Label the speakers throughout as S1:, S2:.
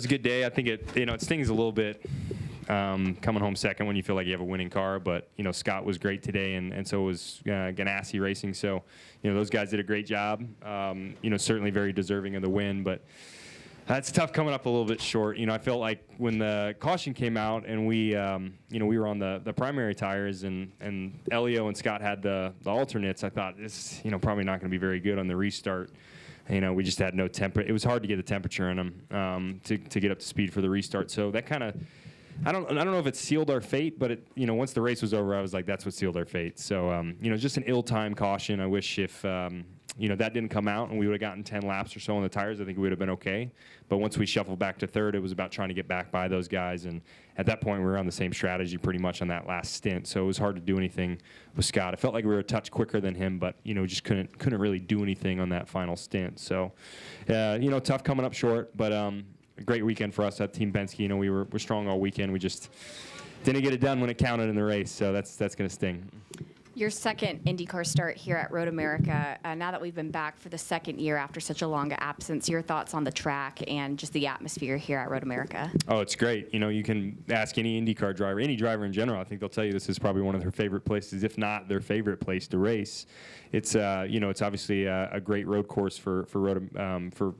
S1: It's a good day. I think it stings a little bit coming home second when you feel like you have a winning car. But Scott was great today, and so was Ganassi Racing. So those guys did a great job. Certainly very deserving of the win, but it's tough coming up a little bit short. I felt like when the caution came out and we were on the primary tires and Elio and Scott had the alternates, I thought this probably not going to be very good on the restart. We just had no temperature. It was hard to get the temperature in them to get up to speed for the restart. So that kind of, I don't know if it sealed our fate, but once the race was over, I was like, that's what sealed our fate. So just an ill-timed caution. I wish if that didn't come out and we would have gotten 10 laps or so on the tires, I think we would have been okay. But once we shuffled back to third, it was about trying to get back by those guys. And at that point, we were on the same strategy pretty much on that last stint. So it was hard to do anything with Scott. I felt like we were a touch quicker than him, but just couldn't really do anything on that final stint. So tough coming up short, but a great weekend for us at Team Penske. We were strong all weekend. We just didn't get it done when it counted in the race. So that's going to sting.
S2: Your second IndyCar start here at Road America. Now that we've been back for the second year after such a long absence, your thoughts on the track and just the atmosphere here at Road America? Oh,
S1: it's great. You can ask any IndyCar driver, any driver in general. I think they'll tell you this is probably one of their favorite places, if not their favorite place to race. It's it's obviously a great road course for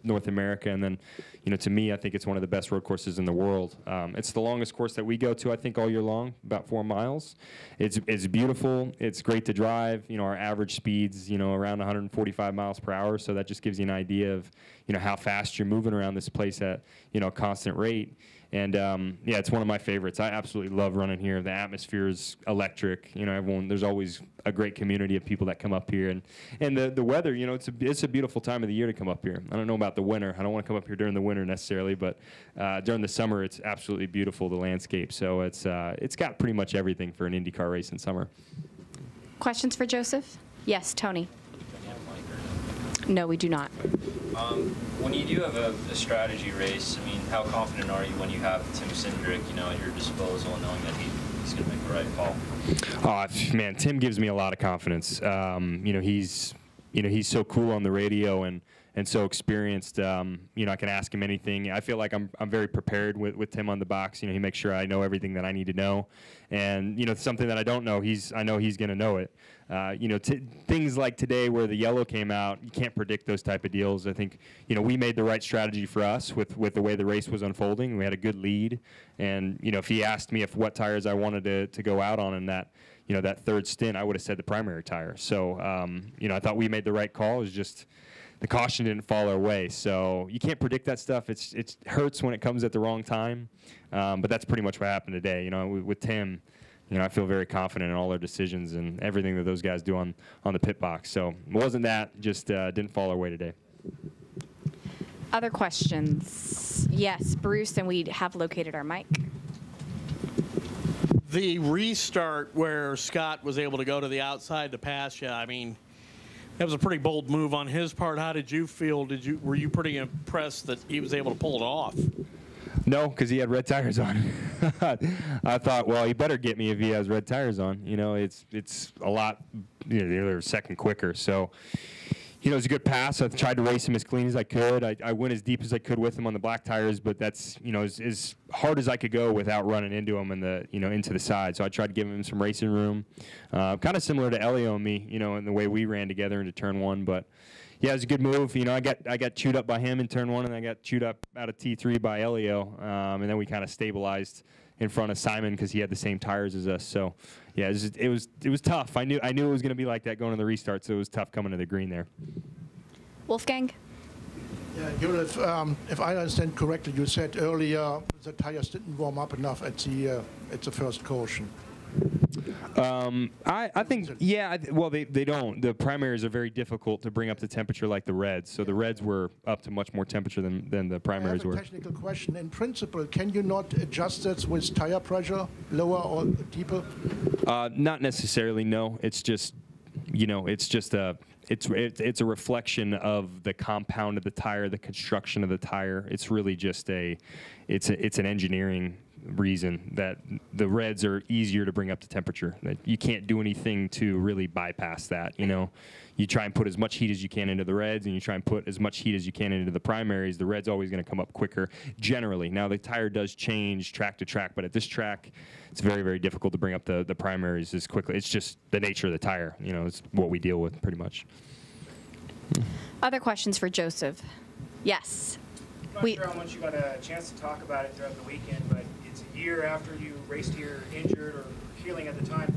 S1: North America, and then to me, I think it's one of the best road courses in the world. It's the longest course that we go to, I think, all year long, about 4 miles. It's beautiful. It's great to drive. Our average speed's around 145 miles per hour, so that just gives you an idea of how fast you're moving around this place at a constant rate. And it's one of my favorites. I absolutely love running here. The atmosphere is electric. There's always a great community of people that come up here, and the weather. It's a beautiful time of the year to come up here. I don't know about the winter. I don't want to come up here during the winter necessarily, but during the summer, it's absolutely beautiful, the landscape. So it's got pretty much everything for an IndyCar race in summer.
S2: Questions for Joseph? Yes, Tony. No, we do not.
S3: When you do have a strategy race, how confident are you when you have Tim Cindric, at your disposal, knowing that he's going to make the right call?
S1: Oh, man, Tim gives me a lot of confidence. He's so cool on the radio and so experienced. I can ask him anything. I feel like I'm very prepared with Tim on the box. He makes sure I know everything that I need to know, and something that I don't know, I know he's going to know it. Things like today where the yellow came out, you can't predict those type of deals. I think we made the right strategy for us with the way the race was unfolding. We had a good lead, and if he asked me what tires I wanted to go out on in that that third stint, I would have said the primary tire. So I thought we made the right call. It was just the caution didn't fall our way. So you can't predict that stuff. It hurts when it comes at the wrong time, but that's pretty much what happened today. With Tim, I feel very confident in all their decisions and everything that those guys do on the pit box. So it wasn't that, just didn't fall our way today.
S2: Other questions? Yes, Bruce, and we have located our mic.
S4: The restart where Scott was able to go to the outside to pass you, that was a pretty bold move on his part. How did you feel? Were you pretty impressed that he was able to pull it off?
S1: No, because he had red tires on. I thought, well, he better get me if he has red tires on. It's a lot, they're a second quicker. So, it was a good pass. I tried to race him as clean as I could. I went as deep as I could with him on the black tires, but that's, as hard as I could go without running into him into the side. So I tried to give him some racing room, kind of similar to Elio and me, in the way we ran together into turn one. But yeah, it was a good move. I got chewed up by him in turn one, and I got chewed up out of T3 by Elio, and then we kind of stabilized in front of Simon because he had the same tires as us. So yeah, it was tough. I knew it was going to be like that going to the restart, so it was tough coming to the green there.
S2: Wolfgang?
S5: Yeah, Judith, if I understand correctly, you said earlier the tires didn't warm up enough at the first caution.
S1: I think, yeah, well, they don't. The primaries are very difficult to bring up the temperature like the reds. So the reds were up to much more temperature than the primaries were.
S5: I have a technical question. In principle, can you not adjust it with tire pressure, lower or deeper?
S1: Not necessarily, no. It's just, it's a reflection of the compound of the tire, the construction of the tire. It's really just it's an engineering reason that the reds are easier to bring up to temperature. That you can't do anything to really bypass that. You know, you try and put as much heat as you can into the reds, and you try and put as much heat as you can into the primaries. The red's always going to come up quicker, generally. Now the tire does change track to track, but at this track, it's very, very difficult to bring up the primaries as quickly. It's just the nature of the tire. You know, it's what we deal with pretty much.
S2: Other questions for Josef? Yes.
S6: I'm not sure how much you got a chance to talk about it throughout the weekend, but it's a year after you raced here injured or healing at the time.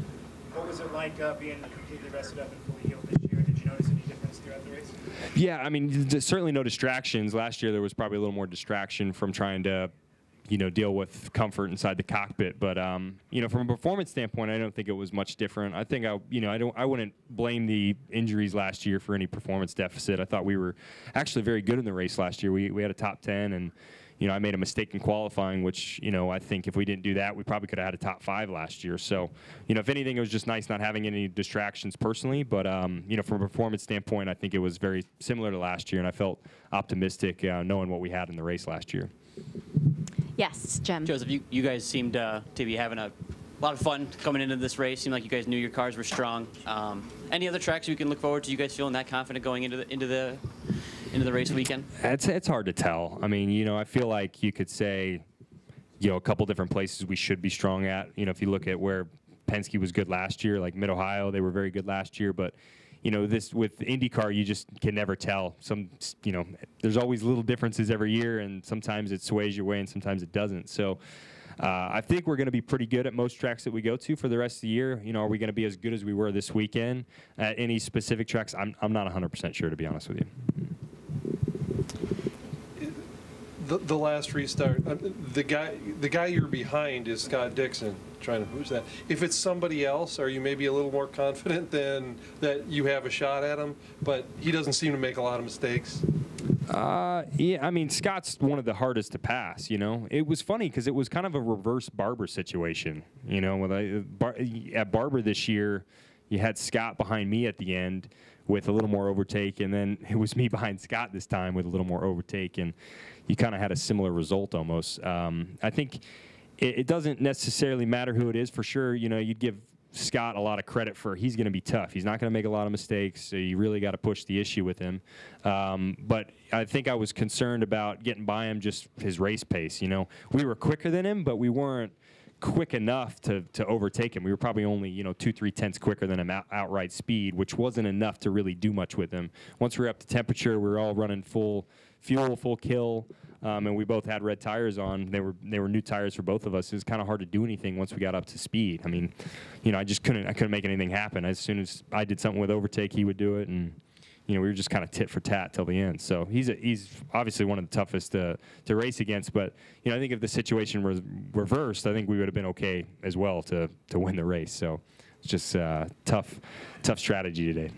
S6: What was it like being completely rested up and fully healed this year? Did you notice any difference throughout the race?
S1: Yeah, I mean, there's certainly no distractions. Last year there was probably a little more distraction from trying to, you know, deal with comfort inside the cockpit. But you know, from a performance standpoint, I don't think it was much different. I think I wouldn't blame the injuries last year for any performance deficit. I thought we were actually very good in the race last year. We had a top 10, and you know, I made a mistake in qualifying, which, you know, I think if we didn't do that, we probably could have had a top 5 last year. So, you know, if anything, it was just nice not having any distractions personally. But, you know, from a performance standpoint, I think it was very similar to last year, and I felt optimistic knowing what we had in the race last year.
S2: Yes, Jim.
S7: Josef, you guys seemed to be having a lot of fun coming into this race. Seemed like you guys knew your cars were strong. Any other tracks we can look forward to? You guys feeling that confident going into the race weekend?
S1: It's hard to tell. I mean, you know, I feel like you could say, you know, a couple different places we should be strong at. You know, if you look at where Penske was good last year, like Mid-Ohio, they were very good last year. But, you know, this with IndyCar, you just can never tell. You know, there's always little differences every year, and sometimes it sways your way and sometimes it doesn't. So I think we're going to be pretty good at most tracks that we go to for the rest of the year. You know, are we going to be as good as we were this weekend at any specific tracks? I'm not 100% sure, to be honest with you.
S8: The last restart, the guy you're behind is Scott Dixon. Who's that? If it's somebody else, are you maybe a little more confident than that you have a shot at him? But he doesn't seem to make a lot of mistakes.
S1: Yeah, I mean, Scott's one of the hardest to pass, you know. It was funny because it was kind of a reverse Barber situation, you know. At Barber this year, you had Scott behind me at the end with a little more overtake, and then it was me behind Scott this time with a little more overtake, and you kind of had a similar result almost. I think it doesn't necessarily matter who it is for sure. You know, you'd give Scott a lot of credit for he's going to be tough. He's not going to make a lot of mistakes, so you really got to push the issue with him. But I think I was concerned about getting by him just his race pace. You know, we were quicker than him, but we weren't quick enough to overtake him. We were probably only, you know, 2-3 tenths quicker than him outright speed, which wasn't enough to really do much with him. Once we were up to temperature, we were all running full fuel, full kill. And we both had red tires on. They were new tires for both of us. It was kind of hard to do anything once we got up to speed. I mean, you know, I couldn't make anything happen. As soon as I did something with overtake, he would do it, and you know, we were just kind of tit for tat till the end. So he's obviously one of the toughest to race against. But you know, I think if the situation was reversed, I think we would have been okay as well to win the race. So it's just tough strategy today.